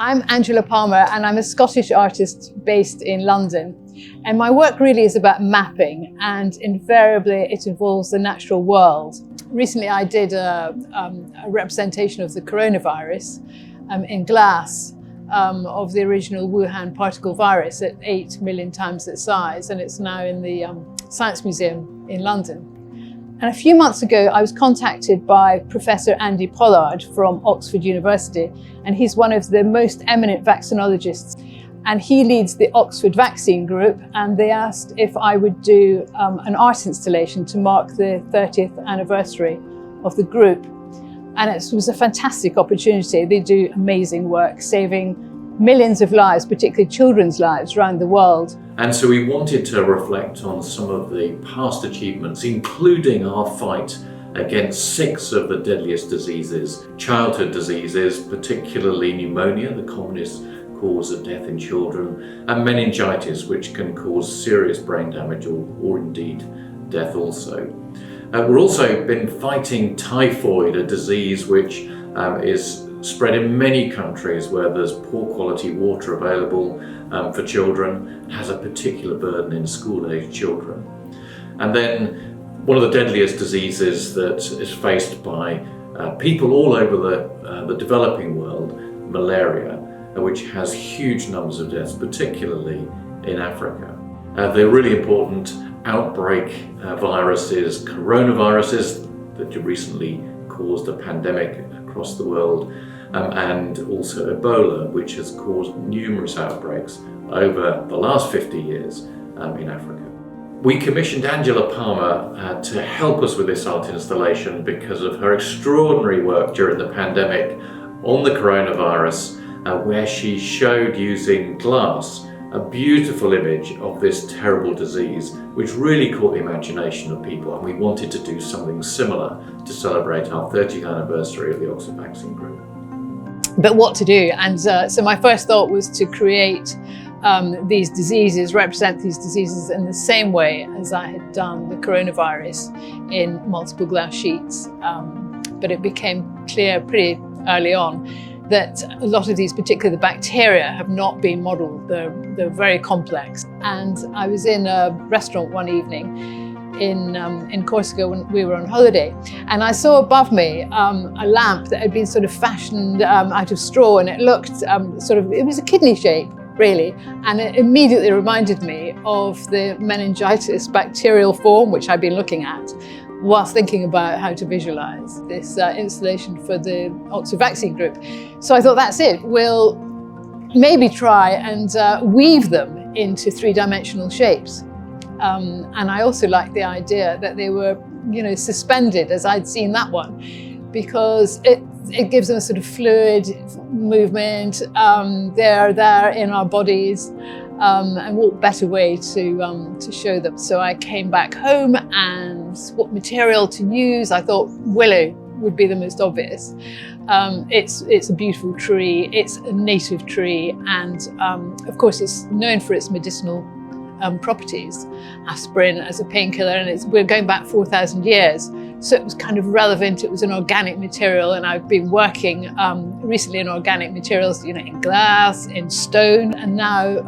I'm Angela Palmer and I'm a Scottish artist based in London. And my work really is about mapping, and invariably it involves the natural world. Recently I did a representation of the coronavirus in glass of the original Wuhan particle virus at 8 million times its size, and it's now in the Science Museum in London. And a few months ago, I was contacted by Professor Andy Pollard from Oxford University, and he's one of the most eminent vaccinologists. And he leads the Oxford Vaccine Group, and they asked if I would do an art installation to mark the 30th anniversary of the group. And it was a fantastic opportunity. They do amazing work, saving millions of lives, particularly children's lives, around the world. And so we wanted to reflect on some of the past achievements, including our fight against 6 of the deadliest diseases, childhood diseases, particularly pneumonia, the commonest cause of death in children, and meningitis, which can cause serious brain damage or indeed death also. We've also been fighting typhoid, a disease which is spread in many countries where there's poor quality water available for children, has a particular burden in school-aged children. And then one of the deadliest diseases that is faced by people all over the developing world, malaria, which has huge numbers of deaths, particularly in Africa. They're really important outbreak viruses, coronaviruses that recently caused a pandemic across the world, and also Ebola, which has caused numerous outbreaks over the last 50 years in Africa. We commissioned Angela Palmer to help us with this art installation because of her extraordinary work during the pandemic on the coronavirus, where she showed using glass a beautiful image of this terrible disease, which really caught the imagination of people, and we wanted to do something similar to celebrate our 30th anniversary of the Oxford Vaccine Group. But what to do? And so my first thought was to create these diseases, represent these diseases in the same way as I had done the coronavirus in multiple glass sheets. But it became clear pretty early on that a lot of these, particularly the bacteria, have not been modelled. They're very complex. And I was in a restaurant one evening in Corsica when we were on holiday, and I saw above me a lamp that had been sort of fashioned out of straw, and it looked it was a kidney shape, really, and it immediately reminded me of the meningitis bacterial form, which I'd been looking at whilst thinking about how to visualise this installation for the Oxford Vaccine Group. So I thought, that's it, we'll maybe try and weave them into 3-dimensional shapes. And I also liked the idea that they were, suspended, as I'd seen that one, because it gives them a sort of fluid movement. They're there in our bodies, and what better way to show them? So I came back home, and what material to use? I thought willow would be the most obvious. It's a beautiful tree. It's a native tree, and of course it's known for its medicinal properties, aspirin as a painkiller, and we're going back 4,000 years. So it was kind of relevant. It was an organic material, and I've been working recently in organic materials, in glass, in stone, and now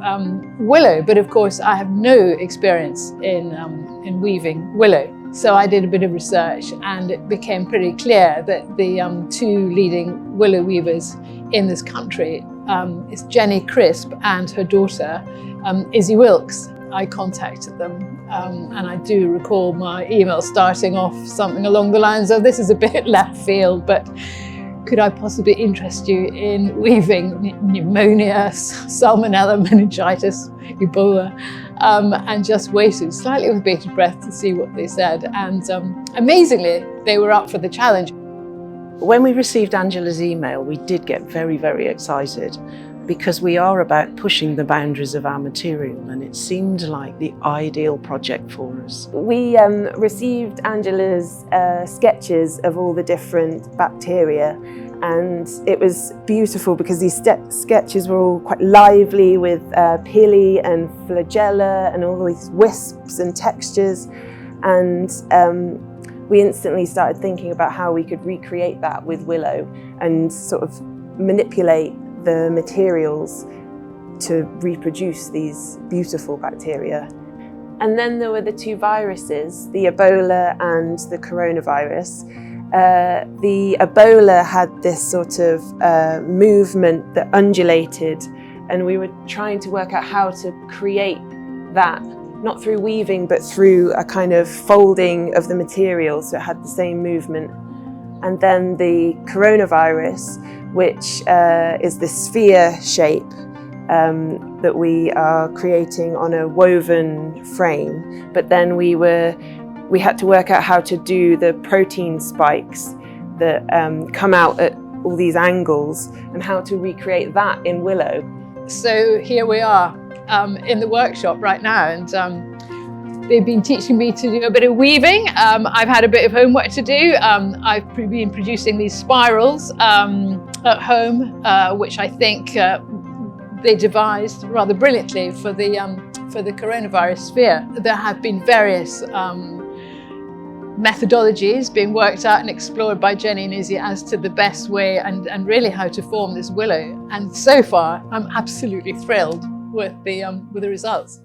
willow. But of course, I have no experience in weaving willow. So I did a bit of research, and it became pretty clear that the 2 leading willow weavers in this country is Jenny Crisp and her daughter, Izzy Wilkes. I contacted them, and I do recall my email starting off something along the lines of, this is a bit left field, but could I possibly interest you in weaving pneumonia, salmonella, meningitis, Ebola, and just waited slightly with bated breath to see what they said. And amazingly, they were up for the challenge. When we received Angela's email, we did get very, very excited, because we are about pushing the boundaries of our material, and it seemed like the ideal project for us. We received Angela's sketches of all the different bacteria, and it was beautiful because these sketches were all quite lively with pili and flagella and all these wisps and textures, and we instantly started thinking about how we could recreate that with willow and sort of manipulate the materials to reproduce these beautiful bacteria. And then there were the two viruses, the Ebola and the coronavirus. The Ebola had this sort of movement that undulated, and we were trying to work out how to create that, not through weaving, but through a kind of folding of the material so it had the same movement. And then the coronavirus, which is the sphere shape that we are creating on a woven frame. But then we had to work out how to do the protein spikes that come out at all these angles and how to recreate that in willow. So here we are in the workshop right now, and they've been teaching me to do a bit of weaving. I've had a bit of homework to do. I've been producing these spirals at home, which I think they devised rather brilliantly for the coronavirus sphere. There have been various methodologies being worked out and explored by Jenny and Izzy as to the best way and really how to form this willow. And so far, I'm absolutely thrilled with the results.